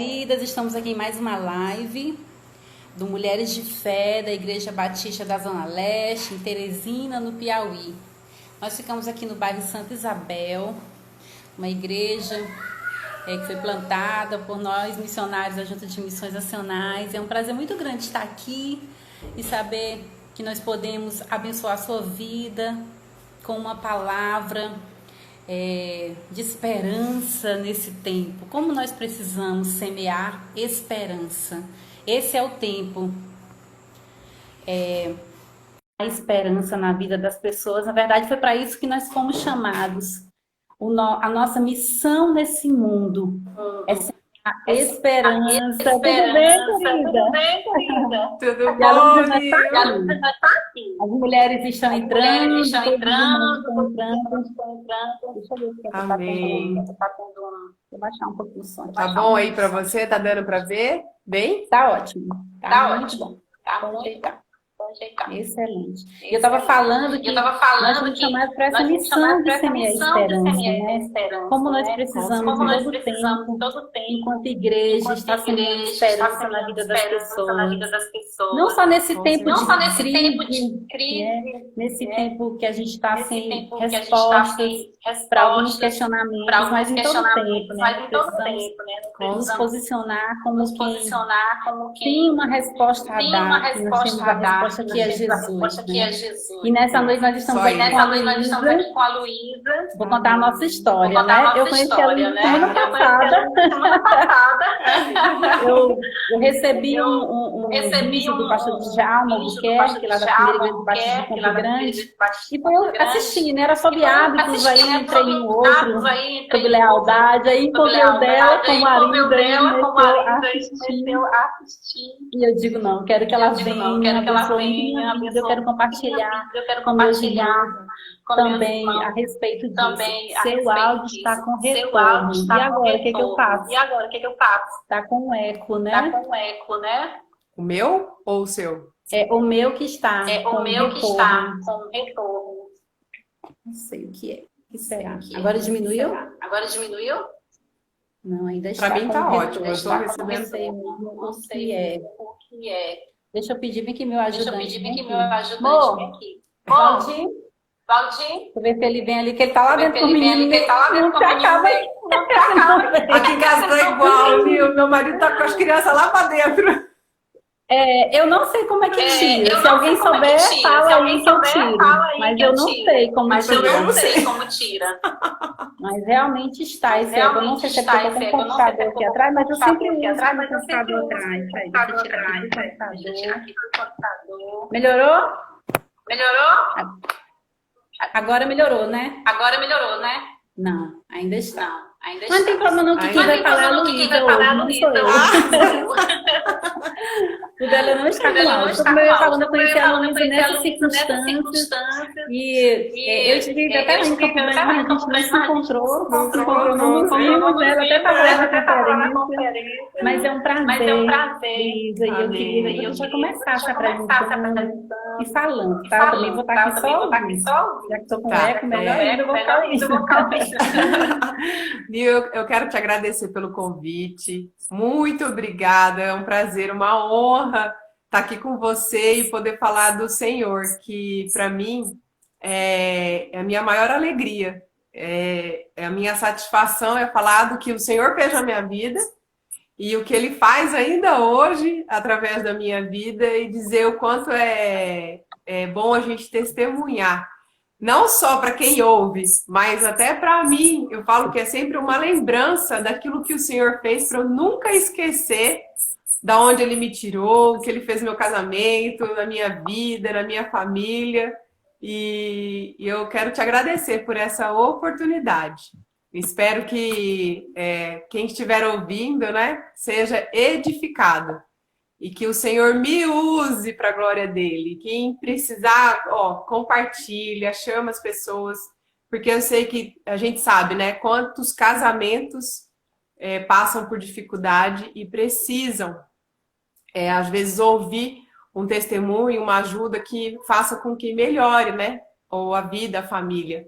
queridas, estamos aqui em mais uma live do Mulheres de Fé da Igreja Batista da Zona Leste, em Teresina, no Piauí. Nós ficamos aqui no bairro Santa Isabel, uma igreja que foi plantada por nós, missionários da Junta de Missões Nacionais. É um prazer muito grande estar aqui e saber que nós podemos abençoar a sua vida com uma palavra de esperança nesse tempo. Como nós precisamos semear esperança. Esse é o tempo. A esperança na vida das pessoas. Na verdade, foi para isso que nós fomos chamados. A nossa missão nesse mundo é semear esperança. Tudo bem, querida? Tudo bom, As mulheres estão entrando. Deixa eu ver se Amém. Vou baixar um pouquinho o som. Tá bom aí pra você? Tá dando pra ver? Bem? Tá ótimo. Tá muito bom. Excelente. Eu estava falando que nós somos chamados para essa missão de semear esperança, né? Como nós precisamos em todo tempo, enquanto igreja, estar semeando esperança na vida das pessoas. Não só nesse tempo de crise, né? Nesse tempo que a gente está sem respostas para alguns questionamentos, mas em todo tempo, né? Precisamos nos posicionar como quem tem uma resposta a dar, que nós temos a resposta que é Jesus, né? E nessa noite nós estamos aqui com a Luísa. Vou contar a nossa história, né? Eu conheci a Luísa semana passada. Eu recebi um vídeo do pastor Djalma Albuquerque, lá da primeira igreja do Batista de Campo Grande. E foi eu assistir, né? Era sobre hábitos, aí entrei em outro, sobre lealdade. Aí encontrei o dela com o marido, aí meteu a assistir. E eu digo, não, quero que ela venha, eu quero compartilhar com meus irmãos também a respeito disso. Seu áudio está com retorno. E agora, o que eu faço? Está com eco, né? O meu ou o seu? É o meu que está com retorno. Não sei o que é. O que será? Agora diminuiu? Não, ainda está. Pra mim tá ótimo. Eu estou recebendo o que é. Deixa eu pedir bem que meu ajudante aqui. Valdir. Deixa eu ver se ele vem ali, que ele tá lá dentro com o menino. Não se acaba. Aqui em casa tá igual, viu? Meu marido tá com as crianças lá pra dentro. Eu não sei como é que tira. Se alguém souber, fala aí que eu tiro. Mas eu não sei como tira. Mas realmente está esse eco. Eu não sei se é porque eu tô com o computador aqui atrás, mas eu sempre uso o computador atrás. Deixa eu tirar aqui do computador. Melhorou? Agora melhorou, né? Não, ainda está. Mas não tem problema não, que quem vai falar é a Luísa hoje, não sou eu. O dela não está com áudio. Como eu ia falando, eu conheci a Luísa nessas circunstâncias. E eu estive até lá em Campo Grande, mas a gente não se encontrou. Não vimos ela, até estava na conferência. Mas é um prazer, Luísa. E eu queria que a gente já começasse a apresentando e falando, tá? Eu também vou estar aqui só ouvindo. Já que estou com eco, melhor ainda, eu vou ficar ouvindo. Eu quero te agradecer pelo convite. Muito obrigada. É um prazer, uma honra estar aqui com você e poder falar do Senhor, que para mim é a minha maior alegria. A minha satisfação é falar do que o Senhor fez na minha vida e o que Ele faz ainda hoje através da minha vida e dizer o quanto é bom a gente testemunhar. Não só para quem ouve, mas até para mim. Eu falo que é sempre uma lembrança daquilo que o Senhor fez para eu nunca esquecer da onde Ele me tirou, o que Ele fez no meu casamento, na minha vida, na minha família. E eu quero te agradecer por essa oportunidade. Espero que quem estiver ouvindo, né, seja edificado. E que o Senhor me use para a glória dele. Quem precisar, compartilha, chama as pessoas. Porque eu sei que a gente sabe, né? Quantos casamentos passam por dificuldade e precisam, às vezes, ouvir um testemunho, uma ajuda que faça com que melhore, né? Ou a vida, a família.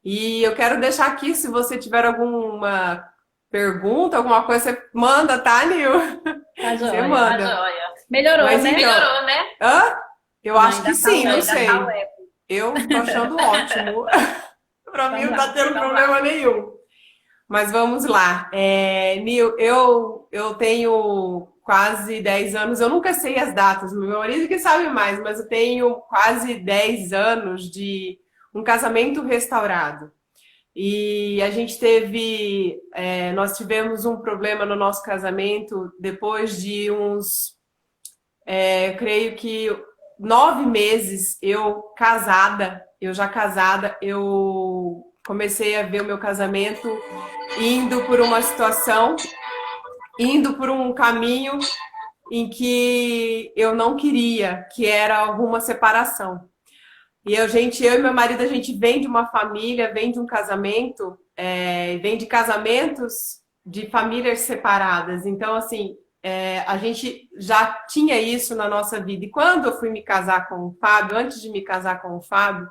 E eu quero deixar aqui, se você tiver alguma pergunta, alguma coisa, você manda, tá, Nil? Tá Você joia. manda. Melhorou, Mas né? então, hã? Eu Não, acho ainda que tá sim, não leve. sei. Eu tô achando ótimo. Para mim Então não tá vai. tendo problema nenhum. Mas vamos lá. Nil, eu tenho quase 10 anos, eu nunca sei as datas, meu marido que sabe mais, mas eu tenho quase 10 anos de um casamento restaurado. E a gente nós tivemos um problema no nosso casamento depois de eu creio que 9 meses eu já casada, eu comecei a ver o meu casamento indo por uma situação, indo por um caminho em que eu não queria, que era alguma separação. E eu e meu marido, a gente vem de uma família, vem de um casamento, vem de casamentos de famílias separadas. Então, assim, a gente já tinha isso na nossa vida. E quando eu fui me casar com o Fábio, antes de me casar com o Fábio,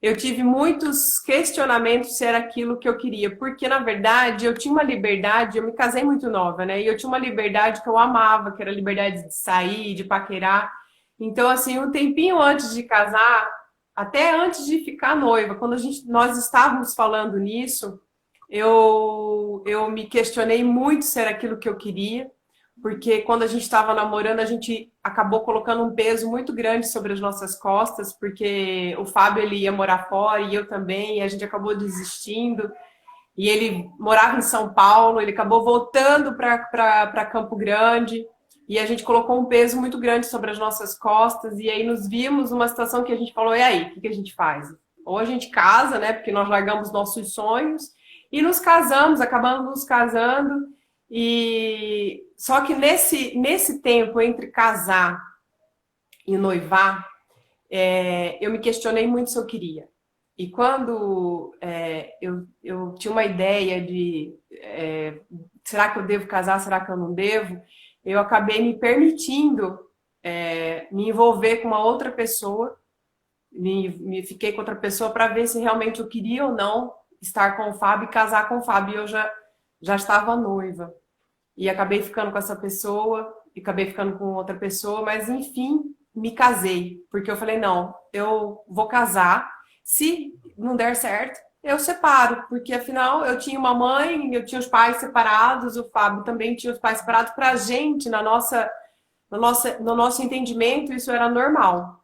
eu tive muitos questionamentos se era aquilo que eu queria, porque na verdade eu tinha uma liberdade, eu me casei muito nova, né? E eu tinha uma liberdade que eu amava, que era a liberdade de sair, de paquerar. Então, assim, um tempinho antes de casar, até antes de ficar noiva, quando nós estávamos falando nisso, eu me questionei muito se era aquilo que eu queria, porque quando a gente estava namorando, a gente acabou colocando um peso muito grande sobre as nossas costas, porque o Fábio ele ia morar fora e eu também, e a gente acabou desistindo. E ele morava em São Paulo, ele acabou voltando para Campo Grande, e a gente colocou um peso muito grande sobre as nossas costas, e aí nos vimos numa situação que a gente falou: e aí, o que a gente faz? Ou a gente casa, né? Porque nós largamos nossos sonhos, e nos casamos, acabamos nos casando, e só que nesse tempo entre casar e noivar, eu me questionei muito se eu queria. E quando eu tinha uma ideia de será que eu devo casar, será que eu não devo, eu acabei me permitindo me envolver com uma outra pessoa, me fiquei com outra pessoa para ver se realmente eu queria ou não estar com o Fábio e casar com o Fábio. E eu já estava noiva. E acabei ficando com essa pessoa, e acabei ficando com outra pessoa, mas enfim, me casei. Porque eu falei, não, eu vou casar. Se não der certo, eu separo. Porque afinal eu tinha uma mãe, eu tinha os pais separados, o Fábio também tinha os pais separados. Pra gente, no nosso entendimento, isso era normal.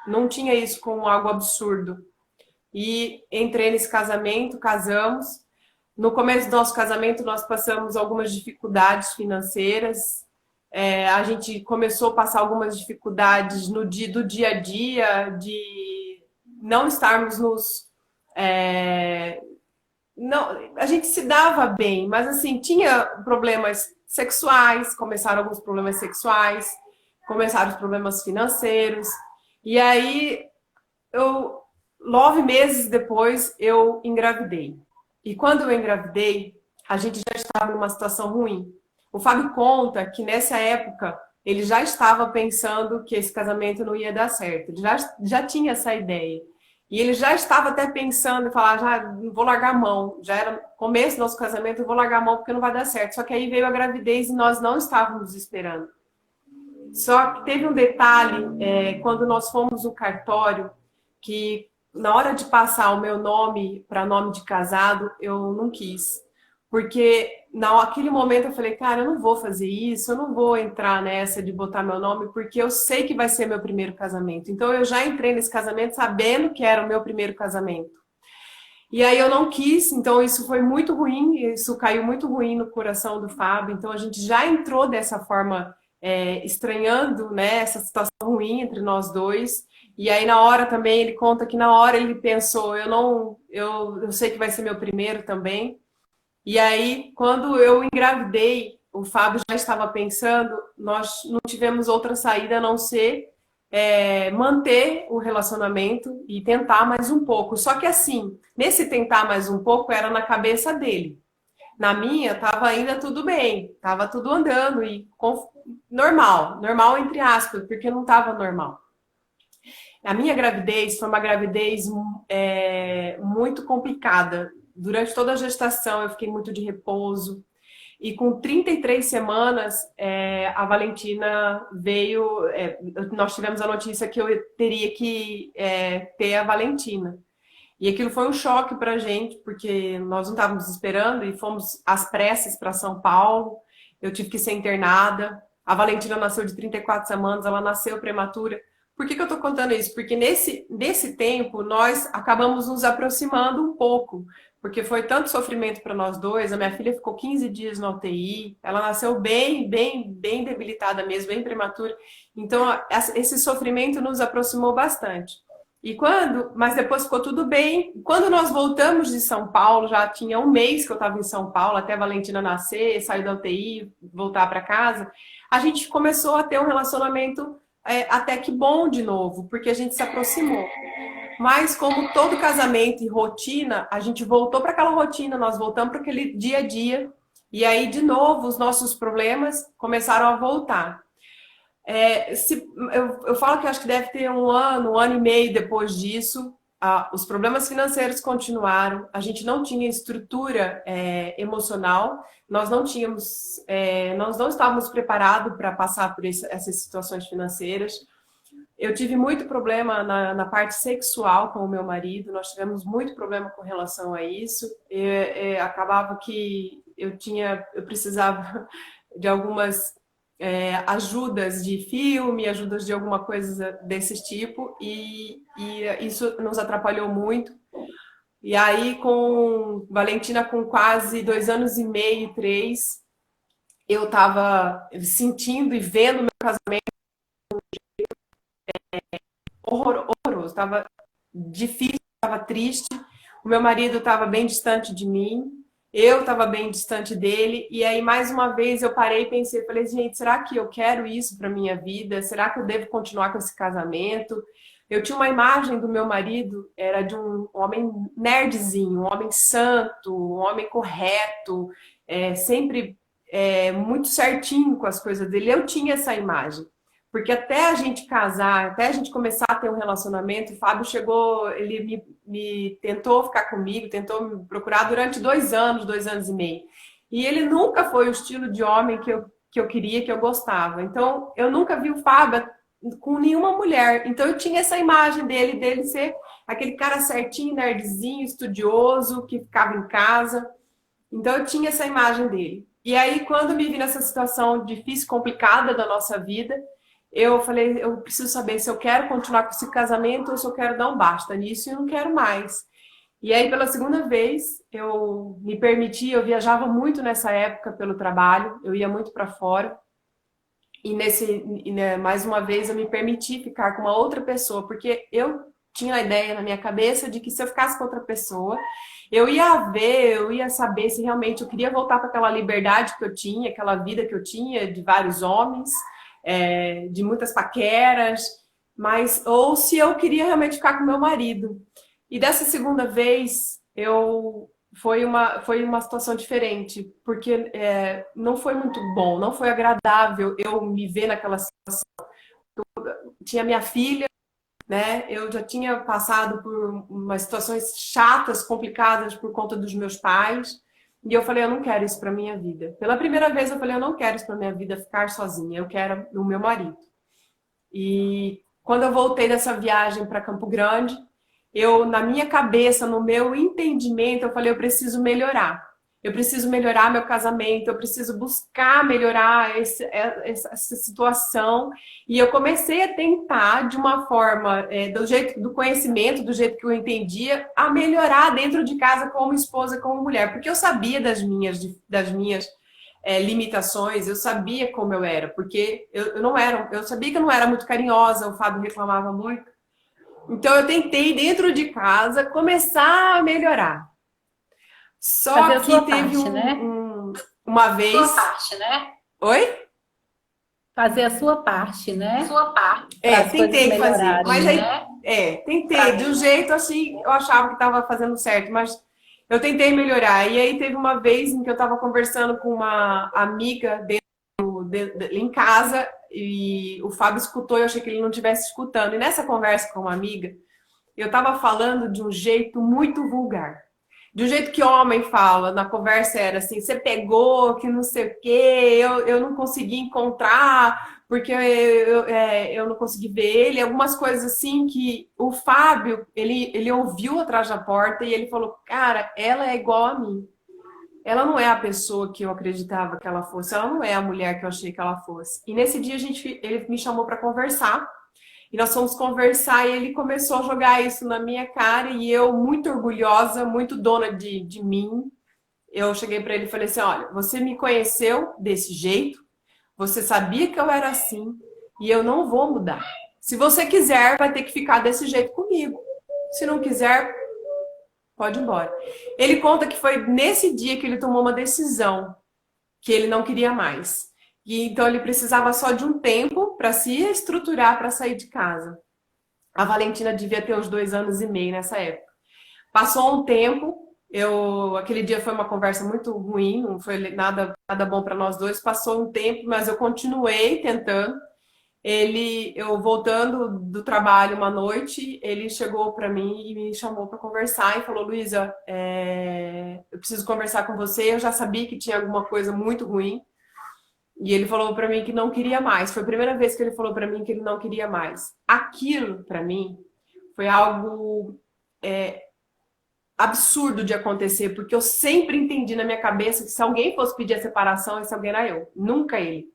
Não tinha isso como algo absurdo. E entrei nesse casamento, casamos. No começo do nosso casamento, nós passamos algumas dificuldades financeiras. A gente começou a passar algumas dificuldades do dia a dia, de não estarmos não, a gente se dava bem, mas assim, tinha problemas sexuais, começaram alguns problemas sexuais, começaram os problemas financeiros. E aí, eu, 9 meses depois, eu engravidei. E quando eu engravidei, a gente já estava numa situação ruim. O Fábio conta que nessa época ele já estava pensando que esse casamento não ia dar certo. Ele já tinha essa ideia. E ele já estava até pensando em falar, já não vou largar a mão. Já era começo do nosso casamento, eu vou largar a mão porque não vai dar certo. Só que aí veio a gravidez e nós não estávamos esperando. Só que teve um detalhe, quando nós fomos no cartório, que na hora de passar o meu nome para nome de casado, eu não quis. Porque naquele momento eu falei, cara, eu não vou fazer isso, eu não vou entrar nessa de botar meu nome, porque eu sei que vai ser meu primeiro casamento. Então eu já entrei nesse casamento sabendo que era o meu primeiro casamento. E aí eu não quis, então isso foi muito ruim, isso caiu muito ruim no coração do Fábio. Então a gente já entrou dessa forma, estranhando, né, essa situação ruim entre nós dois. E aí na hora também ele conta que na hora ele pensou, eu não, eu sei que vai ser meu primeiro também. E aí quando eu engravidei, o Fábio já estava pensando, nós não tivemos outra saída a não ser manter o relacionamento e tentar mais um pouco. Só que assim, nesse tentar mais um pouco era na cabeça dele. Na minha, estava ainda tudo bem, estava tudo andando e normal entre aspas, porque não estava normal. A minha gravidez foi uma gravidez muito complicada. Durante toda a gestação eu fiquei muito de repouso. E com 33 semanas, a Valentina veio... nós tivemos a notícia que eu teria que ter a Valentina. E aquilo foi um choque para a gente, porque nós não estávamos esperando e fomos às pressas para São Paulo. Eu tive que ser internada. A Valentina nasceu de 34 semanas, ela nasceu prematura. Por que eu estou contando isso? Porque nesse tempo nós acabamos nos aproximando um pouco, porque foi tanto sofrimento para nós dois. A minha filha ficou 15 dias na UTI, ela nasceu bem debilitada mesmo, bem prematura. Então esse sofrimento nos aproximou bastante. Mas depois ficou tudo bem. Quando nós voltamos de São Paulo, já tinha um mês que eu estava em São Paulo, até a Valentina nascer, sair da UTI, voltar para casa, a gente começou a ter um relacionamento até que bom de novo, porque a gente se aproximou. Mas como todo casamento e rotina, a gente voltou para aquela rotina, nós voltamos para aquele dia a dia, e aí de novo os nossos problemas começaram a voltar. Eu falo que acho que deve ter um ano e meio depois disso, os problemas financeiros continuaram, a gente não tinha estrutura emocional, nós não estávamos preparados para passar por essas situações financeiras. Eu tive muito problema na parte sexual com o meu marido, nós tivemos muito problema com relação a isso. Acabava que eu precisava de algumas ajudas de filme, ajudas de alguma coisa desse tipo, e isso nos atrapalhou muito. E aí, com Valentina com quase 2 anos e meio, 3, eu estava sentindo e vendo meu casamento horroroso, estava difícil, estava triste, o meu marido estava bem distante de mim, eu estava bem distante dele, e aí mais uma vez eu parei e pensei, falei, gente, será que eu quero isso para minha vida? Será que eu devo continuar com esse casamento? Eu tinha uma imagem do meu marido, era de um homem nerdzinho, um homem santo, um homem correto, sempre muito certinho com as coisas dele. Eu tinha essa imagem. Porque até a gente casar, até a gente começar a ter um relacionamento, o Fábio chegou, ele me tentou ficar comigo, tentou me procurar durante 2 anos e meio. E ele nunca foi o estilo de homem que eu queria, que eu gostava. Então, eu nunca vi o Fábio com nenhuma mulher. Então, eu tinha essa imagem dele ser aquele cara certinho, nerdzinho, estudioso, que ficava em casa. Então, eu tinha essa imagem dele. E aí, quando me vi nessa situação difícil, complicada da nossa vida, eu falei, eu preciso saber se eu quero continuar com esse casamento ou se eu quero dar um basta nisso e eu não quero mais. E aí, pela segunda vez, eu me permiti, eu viajava muito nessa época pelo trabalho, eu ia muito para fora. Mais uma vez, eu me permiti ficar com uma outra pessoa, porque eu tinha a ideia na minha cabeça de que se eu ficasse com outra pessoa, eu ia saber se realmente eu queria voltar para aquela liberdade que eu tinha, aquela vida que eu tinha de vários homens, de muitas paqueras, ou se eu queria realmente ficar com meu marido. E dessa segunda vez, foi uma situação diferente, porque não foi muito bom, não foi agradável eu me ver naquela situação. Tinha minha filha, né? Eu já tinha passado por umas situações chatas, complicadas por conta dos meus pais. E eu falei, eu não quero isso para minha vida. Pela primeira vez eu falei, eu não quero isso para minha vida, ficar sozinha. Eu quero o meu marido. E quando eu voltei dessa viagem para Campo Grande, na minha cabeça, no meu entendimento, eu falei, eu preciso melhorar. Eu preciso melhorar meu casamento, eu preciso buscar melhorar essa situação. E eu comecei a tentar, de uma forma, do conhecimento, do jeito que eu entendia, a melhorar dentro de casa como esposa, como mulher. Porque eu sabia das minhas limitações, eu sabia como eu era. Porque eu sabia que eu não era muito carinhosa, o Fábio reclamava muito. Então eu tentei, dentro de casa, começar a melhorar. Só que teve uma vez... Sua parte, né? Oi? Fazer a sua parte, né? Sua parte. Tentei fazer. Mas aí, tentei. De um jeito assim, eu achava que estava fazendo certo, mas eu tentei melhorar. E aí teve uma vez em que eu estava conversando com uma amiga em casa e o Fábio escutou e eu achei que ele não estivesse escutando. E nessa conversa com uma amiga, eu estava falando de um jeito muito vulgar. Do jeito que homem fala, na conversa era assim, você pegou, que não sei o quê, eu não consegui encontrar, porque eu não consegui ver ele. Algumas coisas assim que o Fábio, ele ouviu atrás da porta e ele falou, cara, ela é igual a mim. Ela não é a pessoa que eu acreditava que ela fosse, ela não é a mulher que eu achei que ela fosse. E nesse dia ele me chamou para conversar. E nós fomos conversar e ele começou a jogar isso na minha cara e eu, muito orgulhosa, muito dona de mim, eu cheguei para ele e falei assim, olha, você me conheceu desse jeito, você sabia que eu era assim e eu não vou mudar. Se você quiser, vai ter que ficar desse jeito comigo. Se não quiser, pode ir embora. Ele conta que foi nesse dia que ele tomou uma decisão que ele não queria mais. E então ele precisava só de um tempo para se estruturar para sair de casa. A Valentina devia ter uns 2 anos e meio nessa época. Passou um tempo, aquele dia foi uma conversa muito ruim, não foi nada bom para nós dois. Passou um tempo, mas eu continuei tentando. Eu voltando do trabalho uma noite, ele chegou para mim e me chamou para conversar e falou, Luísa, eu preciso conversar com você. Eu já sabia que tinha alguma coisa muito ruim. E ele falou para mim que não queria mais. Foi a primeira vez que ele falou para mim que ele não queria mais. Aquilo, para mim, foi algo absurdo de acontecer, porque eu sempre entendi na minha cabeça que se alguém fosse pedir a separação, esse alguém era eu, nunca ele.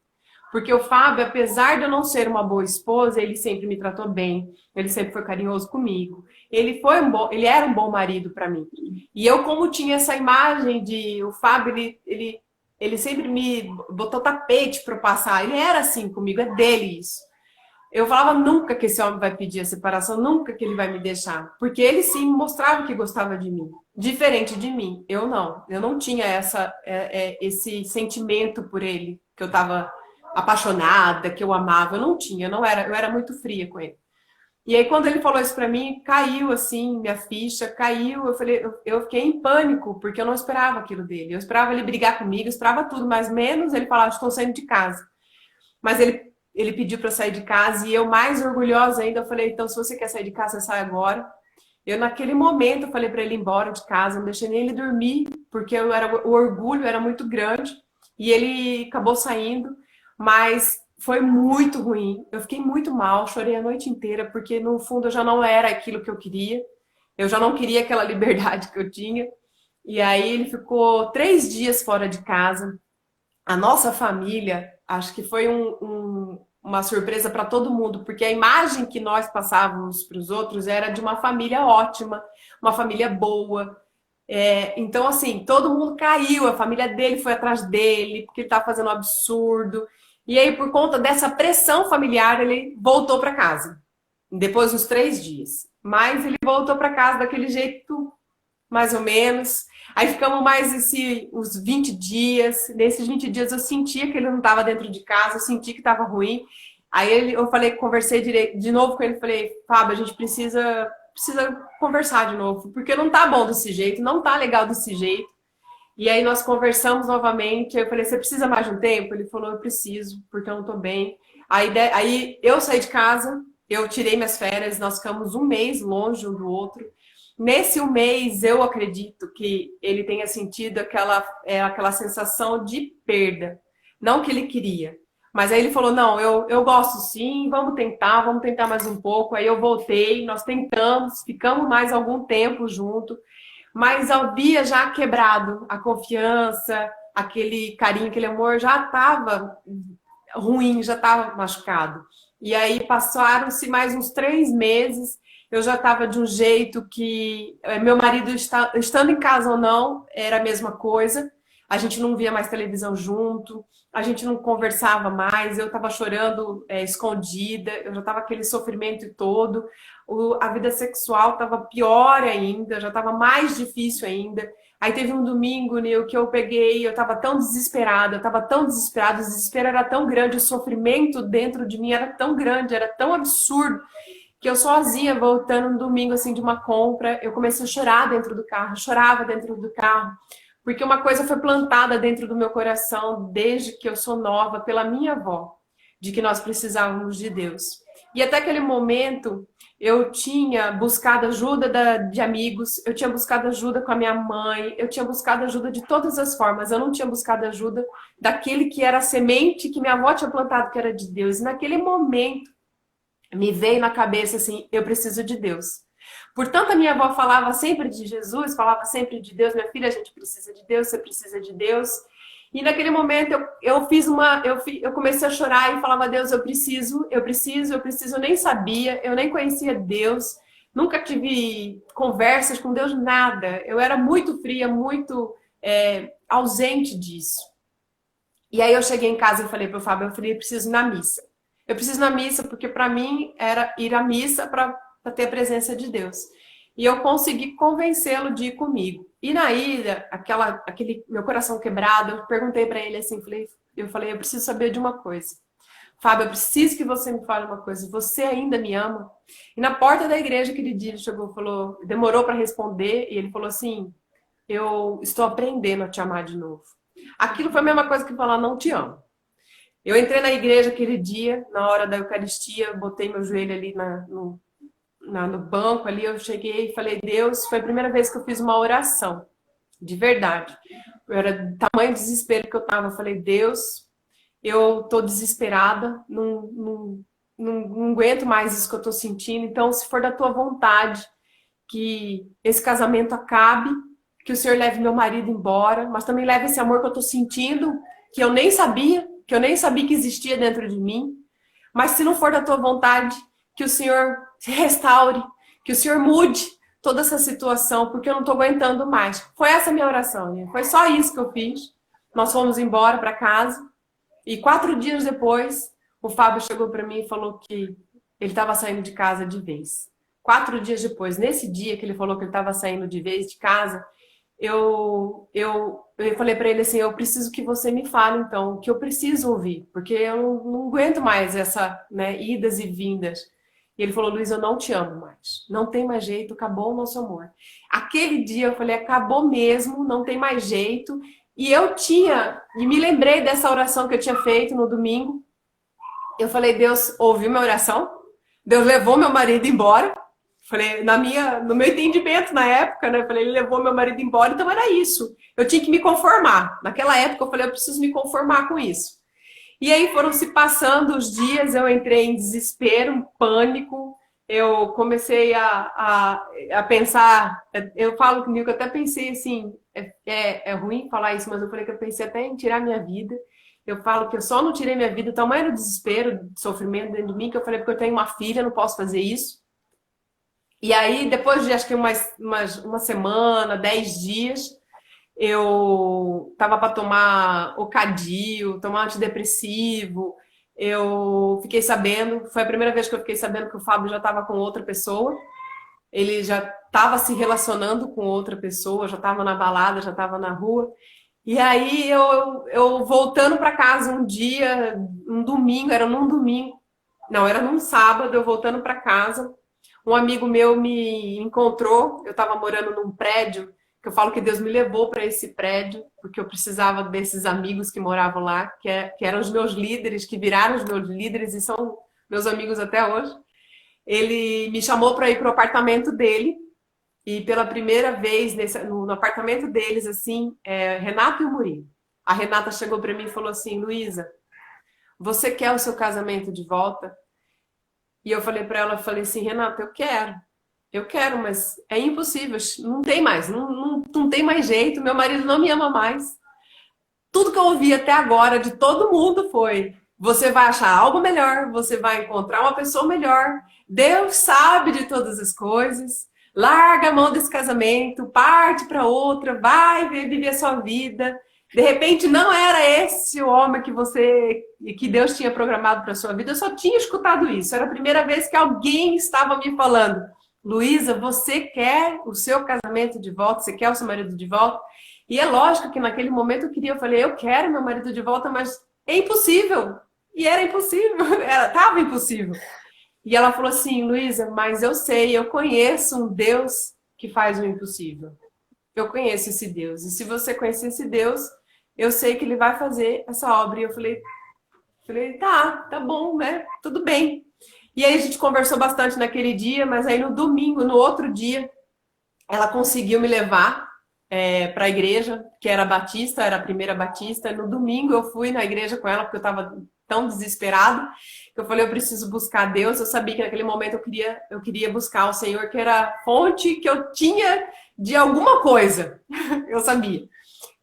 Porque o Fábio, apesar de eu não ser uma boa esposa, ele sempre me tratou bem, ele sempre foi carinhoso comigo. Ele era um bom marido para mim. E eu, como tinha essa imagem de o Fábio, ele sempre me botou tapete para passar. Ele era assim comigo, é dele isso. Eu falava nunca que esse homem vai pedir a separação, nunca que ele vai me deixar. Porque ele sim mostrava que gostava de mim. Diferente de mim, eu não. Eu não tinha esse sentimento por ele, que eu estava apaixonada, que eu amava. Eu não tinha, eu era muito fria com ele. E aí quando ele falou isso pra mim, caiu assim, minha ficha, caiu. Eu fiquei em pânico, porque eu não esperava aquilo dele. Eu esperava ele brigar comigo, eu esperava tudo, mas menos ele falar, estou saindo de casa. Mas ele pediu para sair de casa e eu, mais orgulhosa ainda, eu falei, então se você quer sair de casa, você sai agora. Eu, naquele momento, eu falei para ele ir embora de casa, não deixei nem ele dormir, porque o orgulho era muito grande. E ele acabou saindo, mas foi muito ruim. Eu fiquei muito mal, chorei a noite inteira, porque no fundo eu já não era aquilo que eu queria. Eu já não queria aquela liberdade que eu tinha. E aí ele ficou 3 dias fora de casa. A nossa família, acho que foi uma surpresa para todo mundo, porque a imagem que nós passávamos para os outros era de uma família ótima, uma família boa. Então, assim, todo mundo caiu, a família dele foi atrás dele, porque ele estava fazendo um absurdo. E aí, por conta dessa pressão familiar, ele voltou para casa. Depois de uns 3 dias. Mas ele voltou para casa daquele jeito, mais ou menos. Aí ficamos mais uns 20 dias. Nesses 20 dias eu sentia que ele não estava dentro de casa, eu sentia que estava ruim. Aí eu conversei de novo com ele, falei, Fábio, a gente precisa conversar de novo, porque não tá bom desse jeito, não tá legal desse jeito. E aí nós conversamos novamente, eu falei, você precisa mais de um tempo? Ele falou, eu preciso, porque eu não tô bem. Aí eu saí de casa, eu tirei minhas férias, nós ficamos 1 mês longe um do outro. Nesse 1 mês, eu acredito que ele tenha sentido aquela sensação de perda. Não que ele queria. Mas aí ele falou, não, eu gosto sim, vamos tentar mais um pouco. Aí eu voltei, nós tentamos, ficamos mais algum tempo junto. Mas havia já quebrado a confiança, aquele carinho, aquele amor já estava ruim, já estava machucado. E aí passaram-se mais uns 3 meses, eu já estava de um jeito que meu marido estando em casa ou não, era a mesma coisa. A gente não via mais televisão junto, a gente não conversava mais, eu estava chorando escondida, eu já estava aquele sofrimento todo. A vida sexual estava pior ainda, já estava mais difícil ainda. Aí teve um domingo, Nil, que eu peguei, eu estava tão desesperada, o desespero era tão grande, o sofrimento dentro de mim era tão grande, era tão absurdo, que eu sozinha, voltando um domingo assim de uma compra, eu comecei a chorar dentro do carro, chorava dentro do carro, porque uma coisa foi plantada dentro do meu coração desde que eu sou nova pela minha avó, de que nós precisávamos de Deus. E até aquele momento eu tinha buscado ajuda de amigos, eu tinha buscado ajuda com a minha mãe, eu tinha buscado ajuda de todas as formas. Eu não tinha buscado ajuda daquele que era a semente que minha avó tinha plantado, que era de Deus. E naquele momento me veio na cabeça assim, eu preciso de Deus. Portanto, a minha avó falava sempre de Jesus, falava sempre de Deus. Minha filha, a gente precisa de Deus, você precisa de Deus. E naquele momento eu comecei a chorar e falava, Deus, eu preciso. Eu nem sabia, eu nem conhecia Deus, nunca tive conversas com Deus, nada. Eu era muito fria, muito ausente disso. E aí eu cheguei em casa e falei para o Fábio, eu falei, eu preciso ir na missa. Eu preciso ir na missa porque para mim era ir à missa para ter a presença de Deus. E eu consegui convencê-lo de ir comigo. E na ida, aquele meu coração quebrado, eu perguntei para ele assim, eu falei, eu preciso saber de uma coisa. Fábio, eu preciso que você me fale uma coisa. Você ainda me ama? E na porta da igreja aquele dia ele chegou, falou, demorou para responder e ele falou assim, eu estou aprendendo a te amar de novo. Aquilo foi a mesma coisa que falar, não te amo. Eu entrei na igreja aquele dia, na hora da Eucaristia, botei meu joelho ali no banco ali, eu cheguei e falei, Deus, foi a primeira vez que eu fiz uma oração, de verdade. Eu era do tamanho desespero que eu tava. Eu falei, Deus, eu tô desesperada, não aguento mais isso que eu tô sentindo, então se for da tua vontade que esse casamento acabe, que o Senhor leve meu marido embora, mas também leve esse amor que eu tô sentindo, que eu nem sabia que existia dentro de mim, mas se não for da tua vontade, que o Senhor restaure, que o Senhor mude toda essa situação, porque eu não estou aguentando mais. Foi essa a minha oração, né? Foi só isso que eu fiz. Nós fomos embora para casa e 4 dias depois, o Fábio chegou para mim e falou que ele estava saindo de casa de vez. 4 dias depois, nesse dia que ele falou que ele estava saindo de vez de casa, eu falei para ele assim, eu preciso que você me fale então, que eu preciso ouvir, porque eu não aguento mais essa, né, idas e vindas. E ele falou, Luiz, eu não te amo mais. Não tem mais jeito, acabou o nosso amor. Aquele dia eu falei, acabou mesmo, não tem mais jeito. E me lembrei dessa oração que eu tinha feito no domingo. Eu falei, Deus ouviu minha oração? Deus levou meu marido embora. Falei, no meu entendimento na época, né? Eu falei, ele levou meu marido embora, então era isso. Eu tinha que me conformar. Naquela época eu falei, eu preciso me conformar com isso. E aí foram se passando os dias, eu entrei em desespero, pânico, eu comecei a pensar, eu falo comigo, eu até pensei assim, é ruim falar isso, mas eu falei que eu pensei até em tirar minha vida. Eu falo que eu só não tirei minha vida, o tamanho do desespero, do sofrimento dentro de mim, que eu falei, porque eu tenho uma filha, não posso fazer isso. E aí, depois de acho que uma semana, 10 dias, eu tava para tomar Ocadil, tomar antidepressivo. Eu fiquei sabendo, foi a primeira vez que eu fiquei sabendo que o Fábio já estava com outra pessoa. Ele já estava se relacionando com outra pessoa, já estava na balada, já estava na rua. E aí eu voltando para casa um dia, um domingo, era num domingo, não, era num sábado, eu voltando para casa, um amigo meu me encontrou, eu estava morando num prédio, que eu falo que Deus me levou para esse prédio, porque eu precisava desses amigos que moravam lá, que eram os meus líderes, que viraram os meus líderes e são meus amigos até hoje. Ele me chamou para ir para o apartamento dele, e pela primeira vez no apartamento deles, assim, Renato e o Murilo. A Renata chegou para mim e falou assim, Luísa, você quer o seu casamento de volta? E eu falei para ela, falei assim, Renata, eu quero, mas é impossível, não tem mais, não tem mais jeito, meu marido não me ama mais. Tudo que eu ouvi até agora de todo mundo foi, você vai achar algo melhor, você vai encontrar uma pessoa melhor, Deus sabe de todas as coisas, larga a mão desse casamento, parte para outra, vai viver a sua vida. De repente não era esse o homem que Deus tinha programado para sua vida. Eu só tinha escutado isso. Era a primeira vez que alguém estava me falando, Luísa, você quer o seu casamento de volta? Você quer o seu marido de volta? E é lógico que naquele momento eu falei, eu quero meu marido de volta, mas é impossível. E era impossível, estava impossível. E ela falou assim, Luísa, mas eu sei, eu conheço um Deus que faz o impossível. Eu conheço esse Deus. E se você conhecer esse Deus, eu sei que ele vai fazer essa obra. E eu falei, tá bom, né? Tudo bem. E aí a gente conversou bastante naquele dia, mas aí no domingo, no outro dia, ela conseguiu me levar para a igreja, que era batista, era a primeira batista. No domingo eu fui na igreja com ela, porque eu estava tão desesperado, que eu falei, eu preciso buscar Deus. Eu sabia que naquele momento eu queria buscar o Senhor, que era a fonte que eu tinha de alguma coisa. Eu sabia.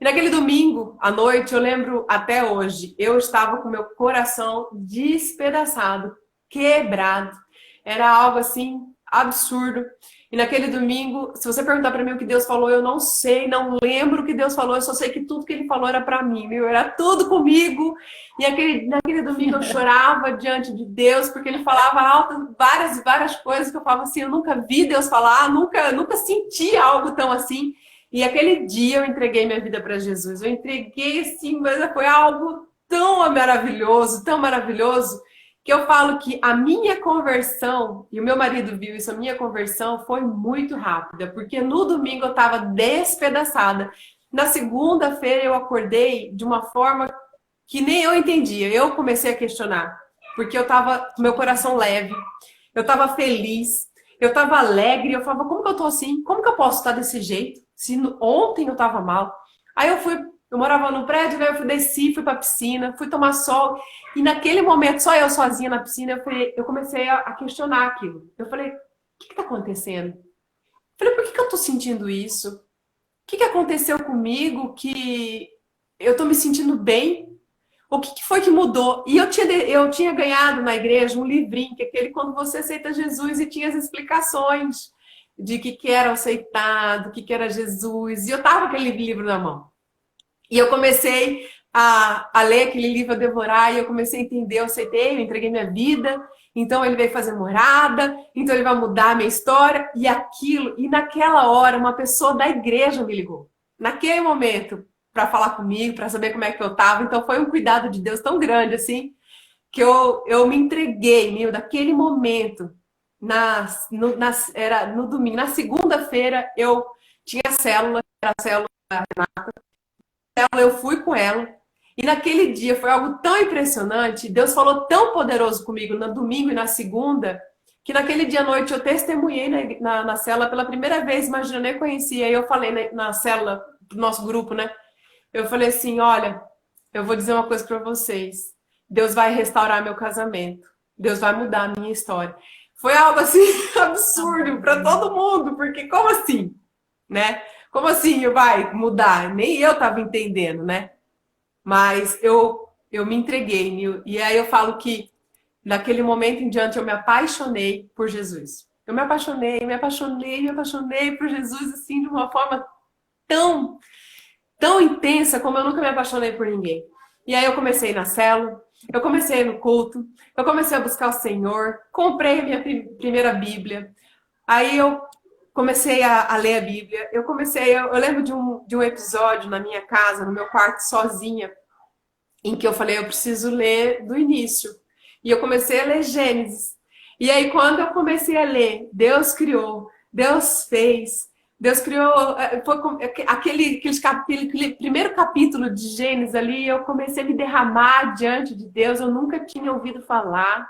E naquele domingo, à noite, eu lembro até hoje, eu estava com meu coração despedaçado, quebrado. Era algo assim absurdo. E naquele domingo, se você perguntar para mim o que Deus falou, eu não sei, não lembro o que Deus falou, eu só sei que tudo que ele falou era para mim, meu, era tudo comigo. E naquele domingo eu chorava diante de Deus, porque ele falava alto várias coisas que eu falava assim, eu nunca vi Deus falar, nunca senti algo tão assim. E aquele dia eu entreguei minha vida para Jesus. Eu entreguei assim, mas foi algo tão maravilhoso, que eu falo que a minha conversão, e o meu marido viu isso, a minha conversão foi muito rápida, porque no domingo eu estava despedaçada. Na segunda-feira eu acordei de uma forma que nem eu entendia. Eu comecei a questionar, porque eu estava com meu coração leve, eu estava feliz, eu estava alegre, eu falava, como que eu tô assim? Como que eu posso estar desse jeito? Se ontem eu estava mal. Aí eu morava no prédio, né? Desci, fui pra piscina, fui tomar sol. E naquele momento, só eu sozinha na piscina, eu comecei a questionar aquilo. Eu falei, o que tá acontecendo? Eu falei, por que eu tô sentindo isso? O que aconteceu comigo que eu tô me sentindo bem? O que foi que mudou? E eu tinha ganhado na igreja um livrinho, que é aquele quando você aceita Jesus, e tinha as explicações de que era aceitar, do que era Jesus. E eu tava com aquele livro na mão. E eu comecei a ler aquele livro, a devorar, e eu comecei a entender, eu aceitei, eu entreguei minha vida, então ele veio fazer morada, então ele vai mudar a minha história, e aquilo, e naquela hora uma pessoa da igreja me ligou. Naquele momento, para falar comigo, para saber como é que eu tava, então foi um cuidado de Deus tão grande, assim, que eu me entreguei, meu, daquele momento, era no domingo, na segunda-feira eu tinha célula, era a célula, eu fui com ela. E naquele dia foi algo tão impressionante, Deus falou tão poderoso comigo no domingo e na segunda, que naquele dia à noite eu testemunhei na célula pela primeira vez, imagina, eu nem conhecia. Aí eu falei na célula do nosso grupo, né? Eu falei assim, olha, eu vou dizer uma coisa para vocês. Deus vai restaurar meu casamento. Deus vai mudar a minha história. Foi algo assim absurdo para todo mundo, porque como assim, né? Como assim vai mudar? Nem eu estava entendendo, né? Mas eu me entreguei. E aí eu falo que naquele momento em diante eu me apaixonei por Jesus. Eu me apaixonei por Jesus assim de uma forma tão, tão intensa como eu nunca me apaixonei por ninguém. E aí eu comecei na célula, eu comecei no culto, eu comecei a buscar o Senhor, comprei a minha primeira Bíblia. Aí eu comecei a ler a Bíblia. Eu lembro de um episódio na minha casa, no meu quarto, sozinha, em que eu falei, eu preciso ler do início. E eu comecei a ler Gênesis. E aí, quando eu comecei a ler, Deus criou, Deus fez, Deus criou. Foi aquele primeiro capítulo de Gênesis ali, eu comecei a me derramar diante de Deus. Eu nunca tinha ouvido falar.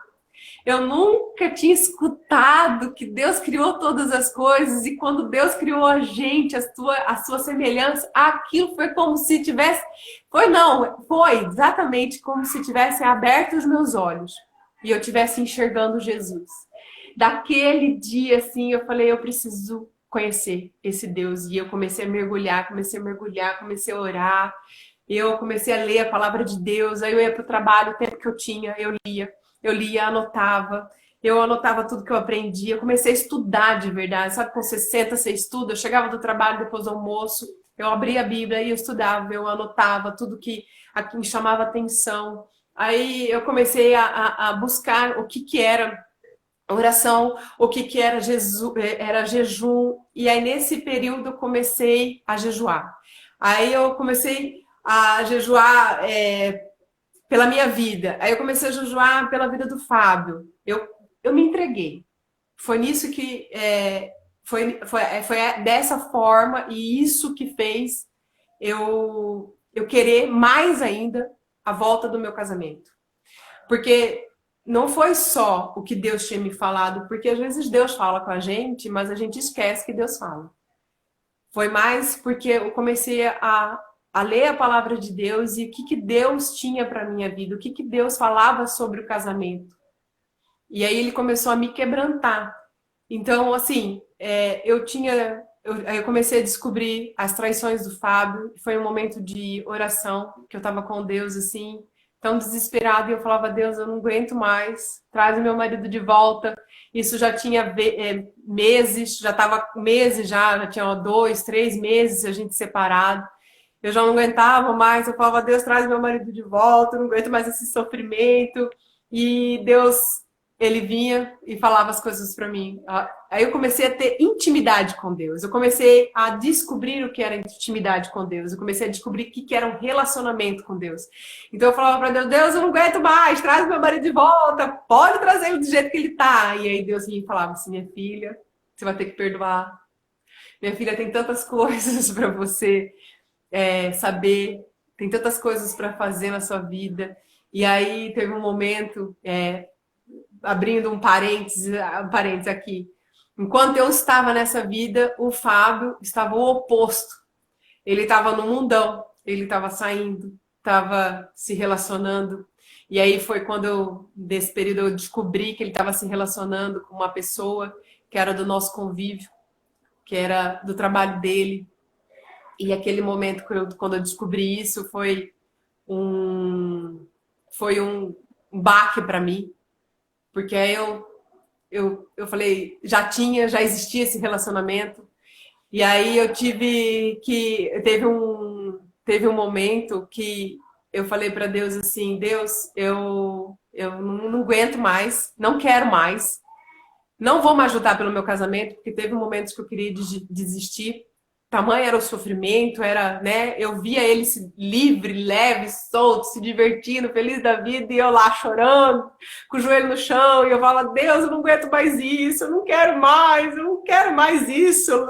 Eu nunca tinha escutado que Deus criou todas as coisas e quando Deus criou a gente, a sua semelhança, aquilo foi como se tivesse... Foi exatamente como se tivessem aberto os meus olhos e eu estivesse enxergando Jesus. Daquele dia, assim, eu falei, eu preciso conhecer esse Deus. E eu comecei a mergulhar, comecei a orar. Eu comecei a ler a palavra de Deus. Aí eu ia para o trabalho, o tempo que eu tinha, eu lia, anotava. Eu anotava tudo que eu aprendia. Eu comecei a estudar de verdade. Sabe, quando você senta, você estuda. Eu chegava do trabalho depois do almoço. Eu abria a Bíblia e eu estudava. Eu anotava tudo que me chamava atenção. Aí eu comecei a buscar o que era oração, o que era era jejum. E aí nesse período eu comecei a jejuar. Aí eu comecei a jejuar pela minha vida. Aí eu comecei a jejuar pela vida do Fábio. Eu me entreguei. Foi nisso que foi dessa forma e isso que fez eu querer mais ainda a volta do meu casamento. Porque não foi só o que Deus tinha me falado, porque às vezes Deus fala com a gente, mas a gente esquece que Deus fala. Foi mais porque eu comecei a ler a palavra de Deus e o que Deus tinha para minha vida, o que Deus falava sobre o casamento. E aí ele começou a me quebrantar. Então, assim, eu comecei a descobrir as traições do Fábio. Foi um momento de oração, que eu estava com Deus, assim, tão desesperada. E eu falava, Deus, eu não aguento mais. Traz o meu marido de volta. Isso já tinha meses, já estava meses já tinha 2, 3 meses a gente separado. Eu já não aguentava mais. Eu falava, Deus, traz meu marido de volta. Eu não aguento mais esse sofrimento. E Deus... ele vinha e falava as coisas para mim. Aí eu comecei a ter intimidade com Deus. Eu comecei a descobrir o que era intimidade com Deus. Eu comecei a descobrir o que era um relacionamento com Deus. Então eu falava para Deus, Deus, eu não aguento mais, traz meu marido de volta, pode trazer ele do jeito que ele tá. E aí Deus vinha e falava assim, minha filha, você vai ter que perdoar. Minha filha, tem tantas coisas para você saber, tem tantas coisas para fazer na sua vida. E aí teve um momento... abrindo um parênteses aqui. Enquanto eu estava nessa vida, o Fábio estava o oposto. Ele estava no mundão, ele estava saindo, estava se relacionando. E aí foi quando desse período, eu descobri que ele estava se relacionando com uma pessoa que era do nosso convívio, que era do trabalho dele. E aquele momento, quando eu descobri isso, foi um baque para mim. Porque aí eu falei, já existia esse relacionamento. E aí eu teve um momento que eu falei para Deus assim, Deus, eu não aguento mais, não quero mais, não vou mais lutar pelo meu casamento, porque teve momentos que eu queria desistir. Tamanho era o sofrimento, né? Eu via ele livre, leve, solto, se divertindo, feliz da vida, e eu lá chorando, com o joelho no chão, e eu falava, Deus, eu não aguento mais isso, eu não quero mais isso, eu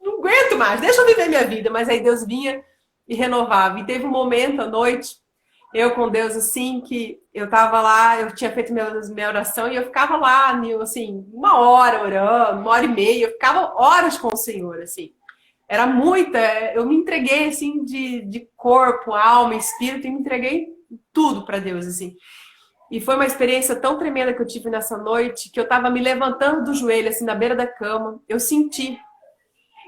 não aguento mais, deixa eu viver minha vida. Mas aí Deus vinha e renovava. E teve um momento à noite, eu com Deus, assim, que eu tava lá, eu tinha feito minha oração, e eu ficava lá, assim, 1 hora orando, 1 hora e meia, eu ficava horas com o Senhor, assim. Era muita, eu me entreguei assim de corpo, alma, espírito, e me entreguei tudo para Deus, assim. E foi uma experiência tão tremenda que eu tive nessa noite, que eu estava me levantando do joelho, assim, na beira da cama. Eu senti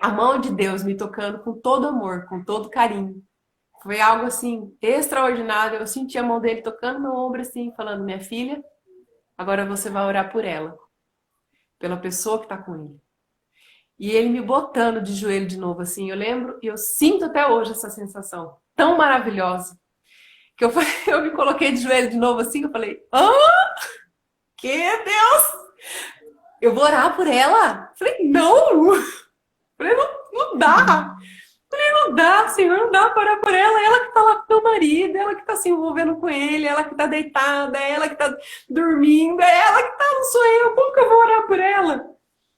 a mão de Deus me tocando com todo amor, com todo carinho. Foi algo, assim, extraordinário. Eu senti a mão dele tocando no meu ombro, assim, falando, minha filha, agora você vai orar por ela, pela pessoa que está com ele. E ele me botando de joelho de novo, assim. Eu lembro e eu sinto até hoje essa sensação tão maravilhosa. Que eu me coloquei de joelho de novo, assim. Eu falei, que Deus? Eu vou orar por ela? Falei, não! Falei, não dá! Falei, não dá, Senhor, não dá para orar por ela. Ela que tá lá com o meu marido, ela que tá se envolvendo com ele, ela que tá deitada, ela que tá dormindo, ela que tá, não sou eu. Como que eu vou orar por ela?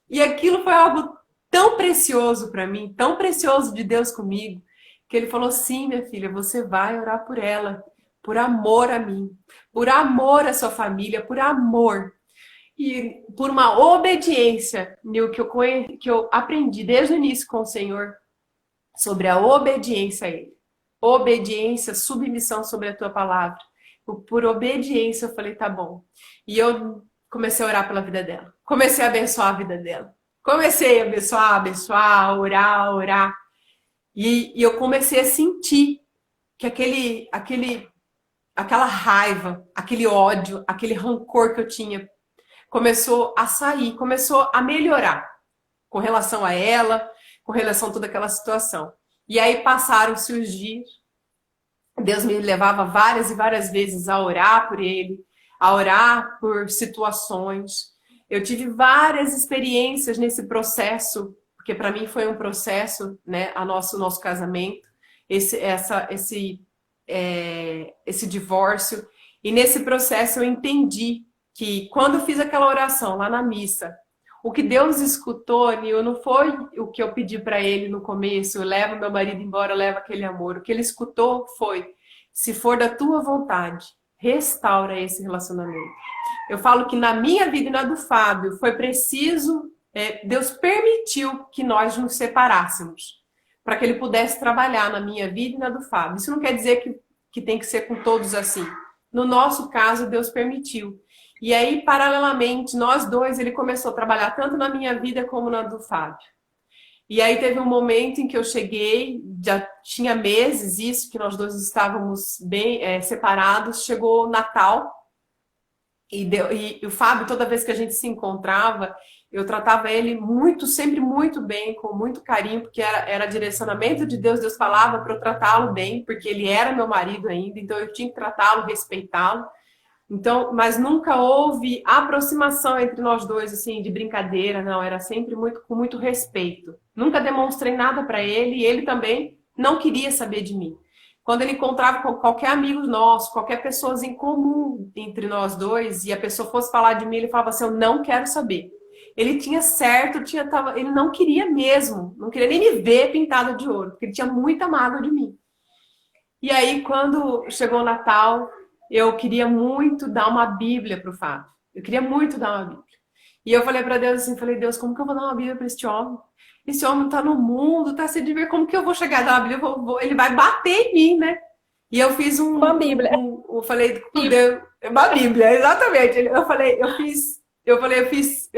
E aquilo foi algo tão precioso para mim, tão precioso de Deus comigo, que ele falou, sim, minha filha, você vai orar por ela, por amor a mim, por amor à sua família, por amor. E por uma obediência, que eu aprendi desde o início com o Senhor, sobre a obediência a Ele. Obediência, submissão sobre a tua palavra. Por obediência eu falei, tá bom. E eu comecei a orar pela vida dela. Comecei a abençoar a vida dela. Comecei a abençoar, orar. E eu comecei a sentir que aquela raiva, aquele ódio, aquele rancor que eu tinha começou a sair, começou a melhorar com relação a ela, com relação a toda aquela situação. E aí passaram-se os dias, Deus me levava várias e várias vezes a orar por ele, a orar por situações. Eu tive várias experiências nesse processo, porque para mim foi um processo, né, o nosso casamento, esse divórcio. E nesse processo eu entendi que quando eu fiz aquela oração lá na missa, o que Deus escutou, Nil, não foi o que eu pedi para ele no começo, leva meu marido embora, leva aquele amor. O que ele escutou foi, se for da tua vontade, restaura esse relacionamento. Eu falo que na minha vida e na do Fábio foi preciso, Deus permitiu que nós nos separássemos, para que ele pudesse trabalhar na minha vida e na do Fábio. Isso não quer dizer que tem que ser com todos assim. No nosso caso, Deus permitiu. E aí, paralelamente, nós dois, ele começou a trabalhar tanto na minha vida como na do Fábio. E aí teve um momento em que eu cheguei, já tinha meses isso, que nós dois estávamos bem separados, chegou o Natal, e o Fábio, toda vez que a gente se encontrava, eu tratava ele muito, sempre muito bem, com muito carinho, porque era direcionamento de Deus, Deus falava para eu tratá-lo bem, porque ele era meu marido ainda, então eu tinha que tratá-lo, respeitá-lo. Então, mas nunca houve aproximação entre nós dois, assim, de brincadeira, não, era sempre com muito respeito. Nunca demonstrei nada para ele e ele também não queria saber de mim. Quando ele encontrava com qualquer amigo nosso, qualquer pessoa em comum entre nós dois, e a pessoa fosse falar de mim, ele falava assim, eu não quero saber. Ele tinha certo, ele não queria mesmo, não queria nem me ver pintada de ouro, porque ele tinha muita mágoa de mim. E aí, quando chegou o Natal, eu queria muito dar uma Bíblia para o Fábio. Eu queria muito dar uma Bíblia. E eu falei para Deus assim, Deus, como que eu vou dar uma Bíblia para este homem? Esse homem está no mundo, está se divertindo, como que eu vou chegar a dar uma Bíblia? Ele vai bater em mim, né? E eu fiz uma Bíblia. Eu falei, Deus, uma Bíblia, exatamente. Eu fiz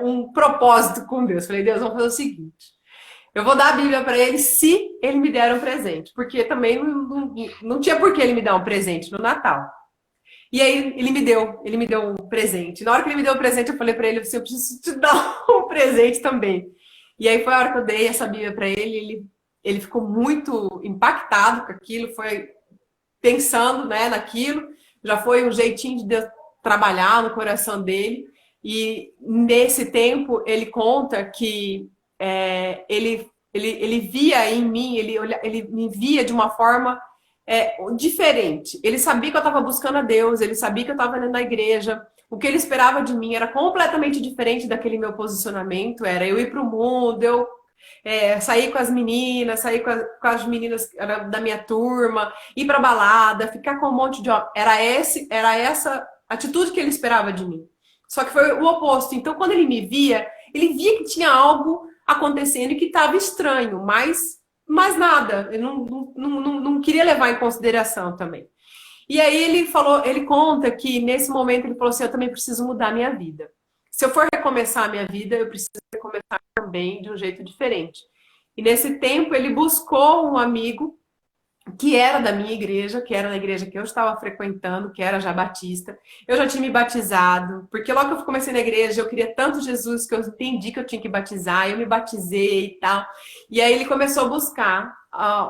um propósito com Deus. Falei, Deus, vamos fazer o seguinte. Eu vou dar a Bíblia para ele se ele me der um presente. Porque também não tinha por que ele me dar um presente no Natal. E aí ele me deu um presente. Na hora que ele me deu o presente, eu falei para ele, eu preciso te dar um presente também. E aí foi a hora que eu dei essa Bíblia para ele ficou muito impactado com aquilo, foi pensando, né, naquilo. Já foi um jeitinho de Deus trabalhar no coração dele. E nesse tempo ele conta que ele via em mim, ele me via de uma forma diferente. Ele sabia que eu estava buscando a Deus, ele sabia que eu estava indo na igreja. O que ele esperava de mim era completamente diferente daquele meu posicionamento. Era eu ir para o mundo, eu sair com as meninas, sair com as meninas da minha turma, ir para balada, ficar com um monte de... Era essa atitude que ele esperava de mim. Só que foi o oposto. Então, quando ele me via, ele via que tinha algo acontecendo e que estava estranho, mas nada. Ele não queria levar em consideração também. E aí ele conta que nesse momento ele falou assim, eu também preciso mudar a minha vida. Se eu for recomeçar a minha vida, eu preciso recomeçar também de um jeito diferente. E nesse tempo ele buscou um amigo que era da minha igreja, que era na igreja que eu estava frequentando, que era já batista. Eu já tinha me batizado, porque logo que eu comecei na igreja, eu queria tanto Jesus que eu entendi que eu tinha que batizar, eu me batizei e tal. E aí ele começou a buscar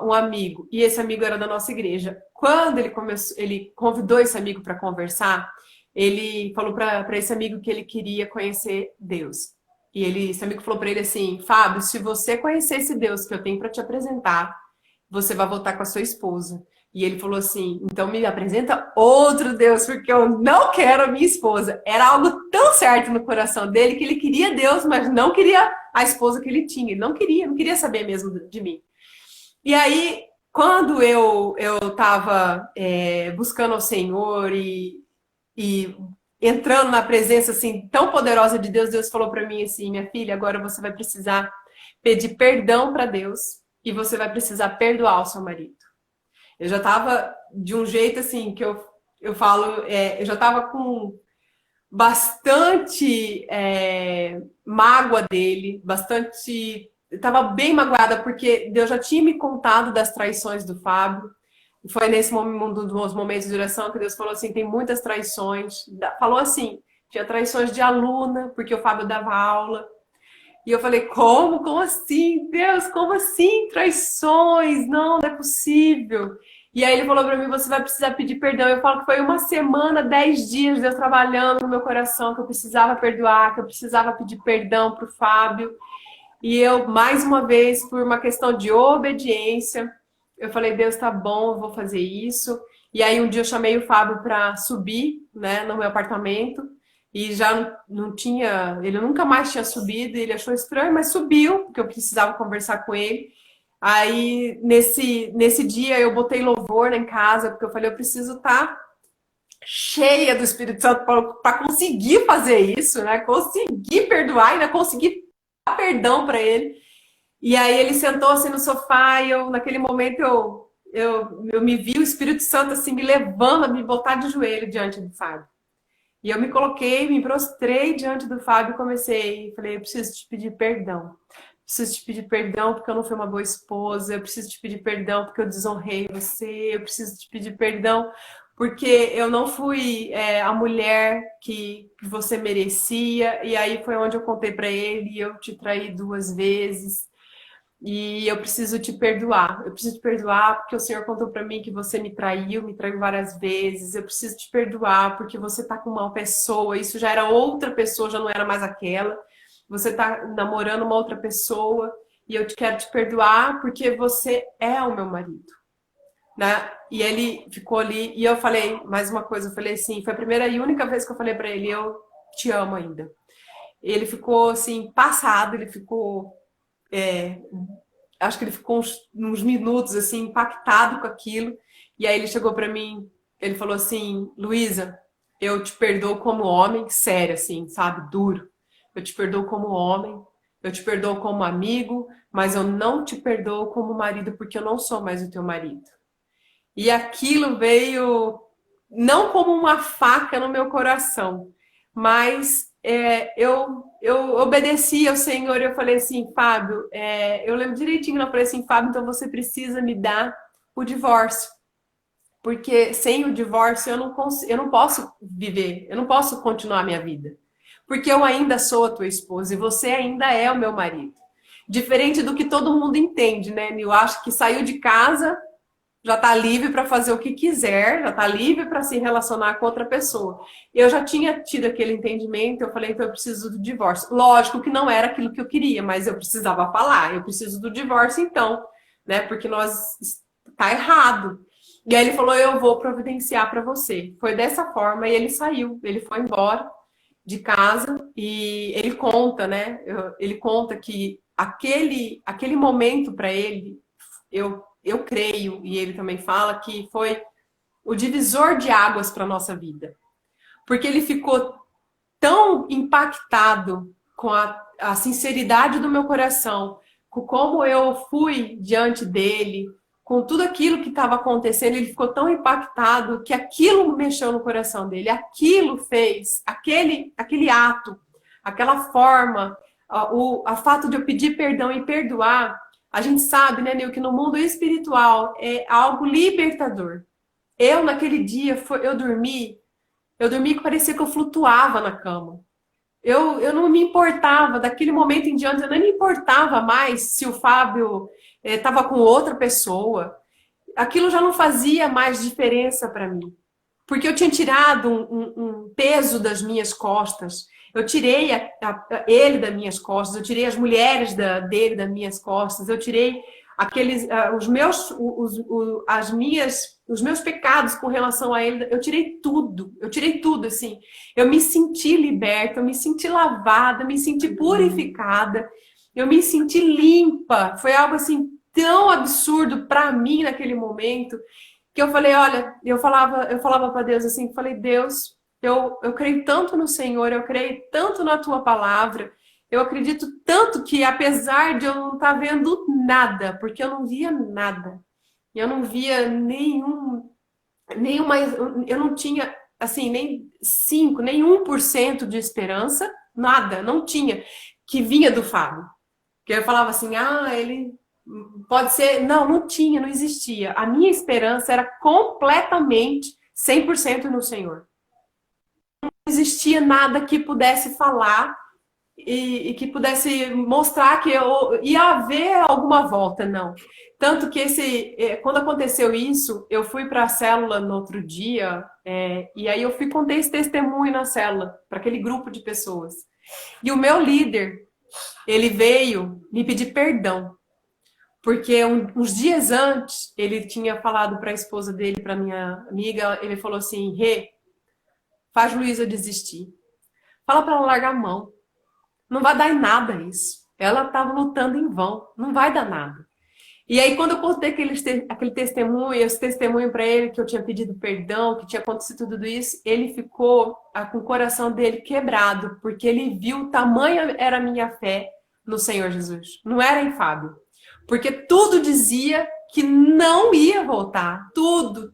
um amigo, e esse amigo era da nossa igreja. Quando ele convidou esse amigo para conversar, ele falou para esse amigo que ele queria conhecer Deus. E esse amigo falou para ele assim, Fábio, se você conhecer esse Deus que eu tenho para te apresentar, você vai voltar com a sua esposa. E ele falou assim, então me apresenta outro Deus, porque eu não quero a minha esposa. Era algo tão certo no coração dele que ele queria Deus, mas não queria a esposa que ele tinha. Ele não queria saber mesmo de mim. E aí, quando eu estava buscando ao Senhor e entrando na presença assim tão poderosa de Deus, Deus falou para mim assim, minha filha, agora você vai precisar pedir perdão para Deus e você vai precisar perdoar o seu marido. Eu já estava de um jeito assim que eu falo, eu já estava com bastante mágoa dele, eu estava bem magoada porque Deus já tinha me contado das traições do Fábio. Foi nesse momento, dos momentos de oração que Deus falou assim, tem muitas traições. Falou assim, tinha traições de aluna, porque o Fábio dava aula. E eu falei, como assim? Deus, como assim? Traições? Não é possível. E aí ele falou para mim, você vai precisar pedir perdão. Eu falo que foi 1 semana, 10 dias de eu trabalhando no meu coração, que eu precisava perdoar, que eu precisava pedir perdão para o Fábio. E eu, mais uma vez, por uma questão de obediência, eu falei, Deus, tá bom, eu vou fazer isso. E aí um dia eu chamei o Fábio para subir, né, no meu apartamento. E já não tinha, ele nunca mais tinha subido, ele achou estranho, mas subiu, porque eu precisava conversar com ele. Aí, nesse dia, eu botei louvor em casa, porque eu falei, eu preciso estar cheia do Espírito Santo para conseguir fazer isso, né? Conseguir perdoar e ainda conseguir dar perdão para ele. E aí ele sentou assim no sofá e eu, naquele momento, eu me vi o Espírito Santo assim me levando a me botar de joelho diante do Fábio. E eu me coloquei, me prostrei diante do Fábio e comecei, falei, eu preciso te pedir perdão. Preciso te pedir perdão porque eu não fui uma boa esposa, eu preciso te pedir perdão porque eu desonrei você, eu preciso te pedir perdão porque eu não fui a mulher que você merecia. E aí foi onde eu contei para ele, eu te traí 2 vezes. E eu preciso te perdoar. Eu preciso te perdoar porque o Senhor contou para mim que você me traiu várias vezes. Eu preciso te perdoar porque você tá com uma pessoa. Isso já era outra pessoa, já não era mais aquela. Você tá namorando uma outra pessoa e eu quero te perdoar porque você é o meu marido, né? E ele ficou ali e eu falei mais uma coisa. Eu falei assim, foi a primeira e única vez que eu falei para ele, eu te amo ainda. Ele ficou assim passado, ele ficou acho que ele ficou uns minutos assim impactado com aquilo. E aí ele chegou para mim, ele falou assim, Luísa, eu te perdoo como homem, sério assim, sabe, duro. Eu te perdoo como homem, eu te perdoo como amigo, mas eu não te perdoo como marido porque eu não sou mais o teu marido. E aquilo veio não como uma faca no meu coração, mas eu obedeci ao Senhor e eu falei assim, Fábio, eu lembro direitinho, eu falei assim, Fábio, então você precisa me dar o divórcio, porque sem o divórcio eu não posso viver, eu não posso continuar a minha vida, porque eu ainda sou a tua esposa e você ainda é o meu marido. Diferente do que todo mundo entende, né? Eu acho que saiu de casa, já está livre para fazer o que quiser, já está livre para se relacionar com outra pessoa. Eu já tinha tido aquele entendimento, eu falei, então eu preciso do divórcio. Lógico que não era aquilo que eu queria, mas eu precisava falar, eu preciso do divórcio então, né? Porque tá errado. E aí ele falou, eu vou providenciar para você. Foi dessa forma e ele saiu, ele foi embora de casa e ele conta, né? Ele conta que aquele momento para ele, eu creio, e ele também fala que foi o divisor de águas para a nossa vida. Porque ele ficou tão impactado com a sinceridade do meu coração, com como eu fui diante dele, com tudo aquilo que estava acontecendo, ele ficou tão impactado que aquilo mexeu no coração dele, aquilo fez, aquele ato, aquela forma, a fato de eu pedir perdão e perdoar, a gente sabe, né, Nil, que no mundo espiritual é algo libertador. Eu, naquele dia, eu dormi que parecia que eu flutuava na cama. Eu não me importava, daquele momento em diante, eu nem me importava mais se o Fábio estava com outra pessoa. Aquilo já não fazia mais diferença para mim. Porque eu tinha tirado um peso das minhas costas. Eu tirei ele das minhas costas, eu tirei as mulheres dele das minhas costas, eu tirei os meus pecados com relação a ele, eu tirei tudo, assim. Eu me senti liberta, eu me senti lavada, eu me senti purificada, eu me senti limpa. Foi algo assim tão absurdo para mim naquele momento que eu falei, olha, eu falava para Deus assim, falei, Deus, eu creio tanto no Senhor, eu creio tanto na tua palavra, eu acredito tanto que apesar de eu não estar vendo nada, porque eu não via nada, eu não via nenhuma, eu não tinha assim, nem 1% de esperança, nada, não tinha, que vinha do Fábio. Que eu falava assim, ele pode ser. Não, não tinha, não existia. A minha esperança era completamente 100% no Senhor. Não existia nada que pudesse falar e que pudesse mostrar que eu ia haver alguma volta, não. Tanto que quando aconteceu isso, eu fui para a célula no outro dia, e aí eu contei esse testemunho na célula, para aquele grupo de pessoas. E o meu líder, ele veio me pedir perdão. Porque uns dias antes, ele tinha falado para a esposa dele, para minha amiga, ele falou assim, Rê, faz Luísa desistir. Fala para ela largar a mão. Não vai dar em nada isso. Ela estava lutando em vão. Não vai dar nada. E aí, quando eu contei aquele testemunho, esse testemunho para ele, que eu tinha pedido perdão, que tinha acontecido tudo isso, ele ficou com o coração dele quebrado, porque ele viu o tamanho era a minha fé no Senhor Jesus. Não era em Fábio. Porque tudo dizia que não ia voltar. Tudo,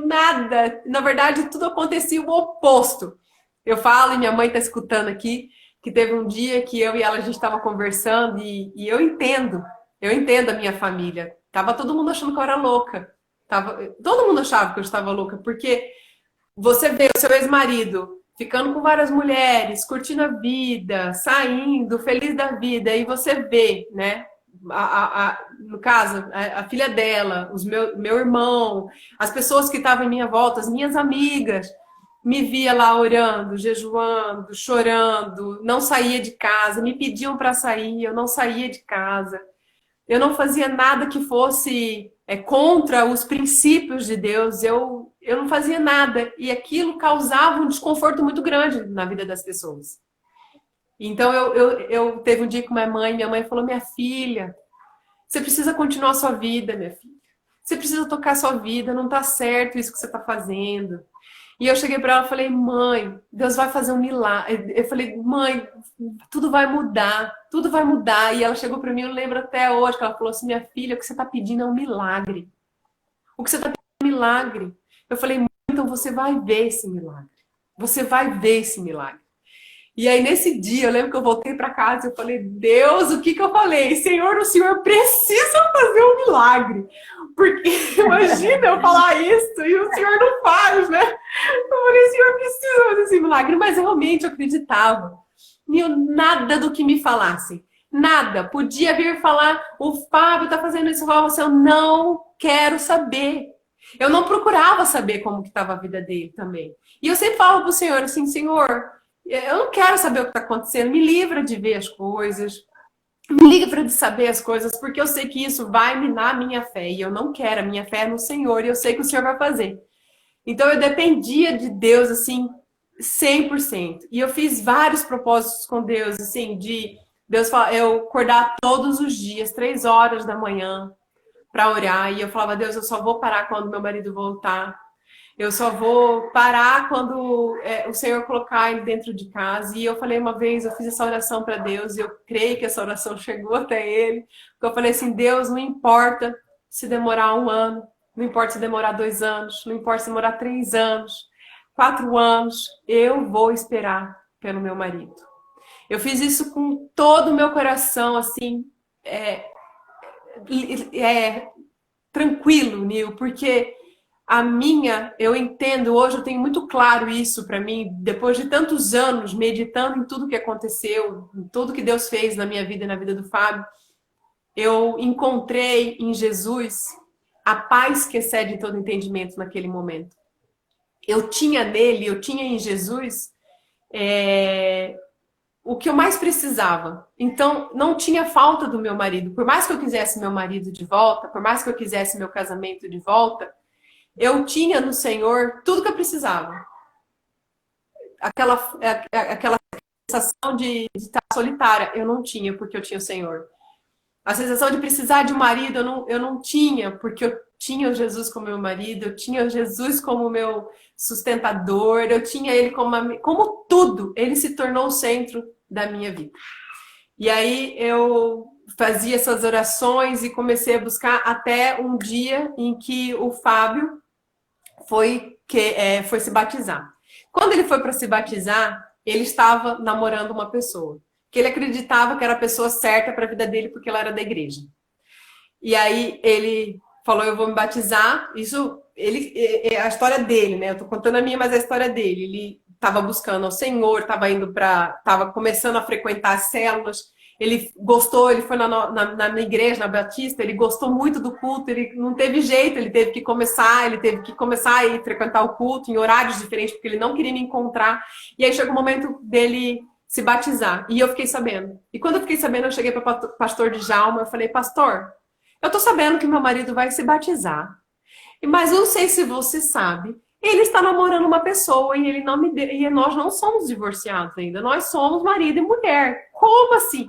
nada. Na verdade, tudo acontecia o oposto. Eu falo, e minha mãe está escutando aqui, que teve um dia que eu e ela, a gente estava conversando, e eu entendo a minha família. Tava todo mundo achando que eu era louca. Todo mundo achava que eu estava louca, porque você vê o seu ex-marido ficando com várias mulheres, curtindo a vida, saindo, feliz da vida, e você vê, né? No caso, a filha dela, meu irmão, as pessoas que estavam em minha volta, as minhas amigas, me via lá orando, jejuando, chorando, não saía de casa, me pediam para sair, eu não saía de casa. Eu não fazia nada que fosse contra os princípios de Deus. Eu não fazia nada. E aquilo causava um desconforto muito grande na vida das pessoas. Então, eu teve um dia com minha mãe falou, minha filha, você precisa continuar a sua vida, minha filha. Você precisa tocar a sua vida, não está certo isso que você está fazendo. E eu cheguei para ela e falei, mãe, Deus vai fazer um milagre. Eu falei, mãe, tudo vai mudar, tudo vai mudar. E ela chegou para mim, eu lembro até hoje, que ela falou assim, minha filha, o que você está pedindo é um milagre. O que você está pedindo é um milagre. Eu falei, mãe, então você vai ver esse milagre. Você vai ver esse milagre. E aí, nesse dia, eu lembro que eu voltei para casa e eu falei, Deus, o que eu falei? Senhor, o Senhor precisa fazer um milagre. Porque imagina eu falar isso e o Senhor não faz, né? Eu falei, o Senhor precisa fazer esse milagre. Mas realmente eu acreditava. Nada do que me falassem. Nada. Podia vir falar, o Fábio está fazendo isso, eu não quero saber. Eu não procurava saber como que estava a vida dele também. E eu sempre falo para o Senhor assim, Senhor, eu não quero saber o que está acontecendo, me livra de ver as coisas, me livra de saber as coisas, porque eu sei que isso vai minar a minha fé, e eu não quero, a minha fé é no Senhor, e eu sei que o Senhor vai fazer. Então eu dependia de Deus, assim, 100%. E eu fiz vários propósitos com Deus, assim, de Deus falar, eu acordar todos os dias, 3 horas da manhã, para orar, e eu falava, Deus, eu só vou parar quando meu marido voltar. Eu só vou parar quando o Senhor colocar ele dentro de casa. E eu falei uma vez, eu fiz essa oração para Deus, e eu creio que essa oração chegou até ele. Porque eu falei assim, Deus, não importa se demorar 1 ano, não importa se demorar 2 anos, não importa se demorar 3 anos, 4 anos, eu vou esperar pelo meu marido. Eu fiz isso com todo o meu coração, assim, tranquilo, Nil, porque eu entendo, hoje eu tenho muito claro isso para mim, depois de tantos anos meditando em tudo que aconteceu, em tudo que Deus fez na minha vida e na vida do Fábio, eu encontrei em Jesus a paz que excede todo entendimento naquele momento. Eu tinha nele, eu tinha em Jesus o que eu mais precisava. Então, não tinha falta do meu marido. Por mais que eu quisesse meu marido de volta, por mais que eu quisesse meu casamento de volta, eu tinha no Senhor tudo que eu precisava. Aquela sensação de estar solitária, eu não tinha, porque eu tinha o Senhor. A sensação de precisar de um marido, eu não tinha, porque eu tinha o Jesus como meu marido, eu tinha o Jesus como meu sustentador, eu tinha ele como tudo. Ele se tornou o centro da minha vida. E aí eu fazia essas orações e comecei a buscar até um dia em que o Fábio foi se batizar. Quando ele foi para se batizar, ele estava namorando uma pessoa, que ele acreditava que era a pessoa certa para a vida dele, porque ela era da igreja. E aí ele falou, eu vou me batizar. Isso, a história dele, né? Eu estou contando a minha, mas a história dele. Ele estava buscando ao Senhor, estava começando a frequentar as células. Ele gostou, ele foi na igreja, na Batista, ele gostou muito do culto, ele não teve jeito, ele teve que começar a ir frequentar o culto em horários diferentes, porque ele não queria me encontrar. E aí chegou o momento dele se batizar, e eu fiquei sabendo. E quando eu fiquei sabendo, eu cheguei para o pastor Djalma, eu falei, pastor, eu tô sabendo que meu marido vai se batizar, mas eu não sei se você sabe, ele está namorando uma pessoa e ele não me deu, e nós não somos divorciados ainda, nós somos marido e mulher. Como assim?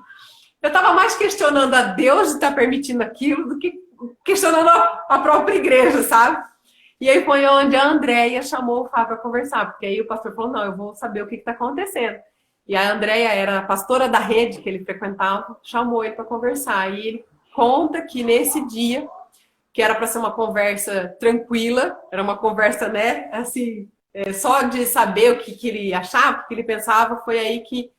Eu estava mais questionando a Deus de estar permitindo aquilo do que questionando a própria igreja, sabe? E aí foi onde a Andréia chamou o Fábio para conversar, porque aí o pastor falou, não, eu vou saber o que está acontecendo. E a Andréia era a pastora da rede que ele frequentava, chamou ele para conversar. E ele conta que nesse dia, que era para ser uma conversa tranquila, era uma conversa, né, assim, só de saber o que ele achava, o que ele pensava, foi aí que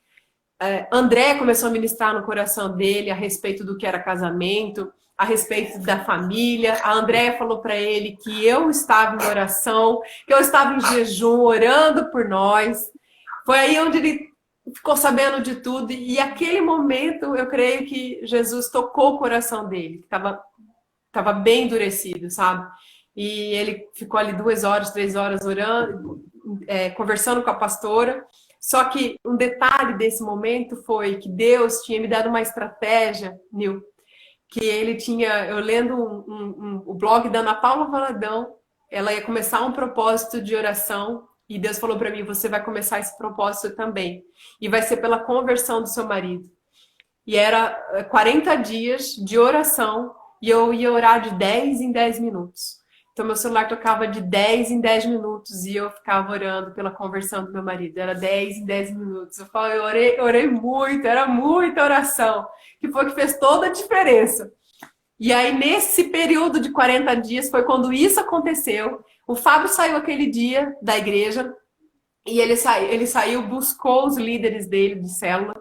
André começou a ministrar no coração dele a respeito do que era casamento, a respeito da família. A Andréia falou para ele que eu estava em oração, que eu estava em jejum, orando por nós. Foi aí onde ele ficou sabendo de tudo. E aquele momento, eu creio que Jesus tocou o coração dele, que estava bem endurecido, sabe? E ele ficou ali 2 horas, 3 horas orando, conversando com a pastora. Só que um detalhe desse momento foi que Deus tinha me dado uma estratégia, Nil, que ele tinha, eu lendo o blog da Ana Paula Valadão, ela ia começar um propósito de oração e Deus falou para mim, você vai começar esse propósito também. E vai ser pela conversão do seu marido. E era 40 dias de oração e eu ia orar de 10 em 10 minutos. Então, meu celular tocava de 10 em 10 minutos e eu ficava orando pela conversão do meu marido. Era 10 em 10 minutos. Eu orei muito, era muita oração, que foi que fez toda a diferença. E aí, nesse período de 40 dias, foi quando isso aconteceu. O Fábio saiu aquele dia da igreja e ele saiu, buscou os líderes dele de célula.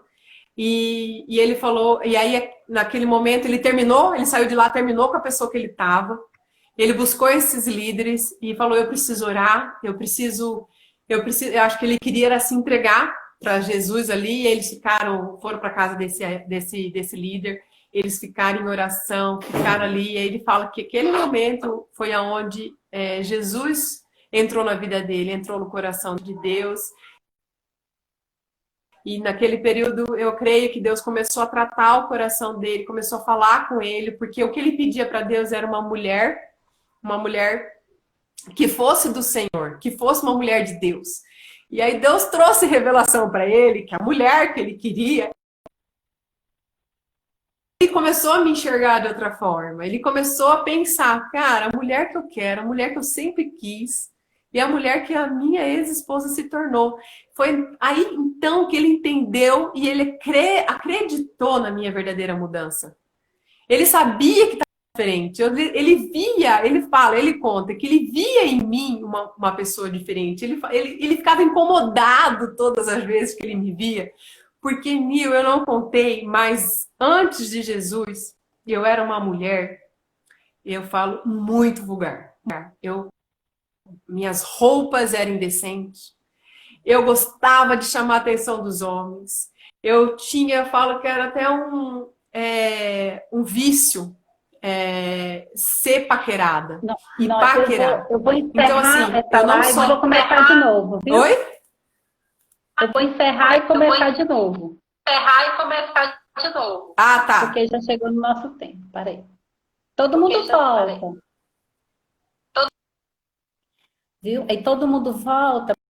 E ele falou, e aí naquele momento ele saiu de lá, terminou com a pessoa que ele estava. Ele buscou esses líderes e falou, eu preciso orar, eu acho que ele queria era se entregar para Jesus ali, e eles foram para casa desse líder, eles ficaram em oração, ficaram ali, e aí ele fala que aquele momento foi aonde Jesus entrou na vida dele, entrou no coração de Deus. E naquele período, eu creio que Deus começou a tratar o coração dele, começou a falar com ele, porque o que ele pedia para Deus era uma mulher que fosse do Senhor, que fosse uma mulher de Deus. E aí Deus trouxe revelação para ele, que a mulher que ele queria, ele começou a me enxergar de outra forma. Ele começou a pensar, cara, a mulher que eu quero, a mulher que eu sempre quis, e a mulher que a minha ex-esposa se tornou. Foi aí então que ele entendeu e ele acreditou na minha verdadeira mudança. Ele sabia que estava diferente. Ele conta que ele via em mim uma pessoa diferente. Ele ficava incomodado todas as vezes que ele me via, porque, Nil, eu não contei, mas antes de Jesus, eu era uma mulher, eu falo, muito vulgar. Minhas roupas eram indecentes. Eu gostava de chamar a atenção dos homens. Eu falo que era até um vício ser paquerada. Paquerar. Eu vou encerrar então, assim, essa live e vou começar de novo, viu? Oi? Eu vou encerrar e começar de novo. Ah, tá. Porque já chegou no nosso tempo. Peraí. Todo mundo volta. Viu? Aí todo mundo volta.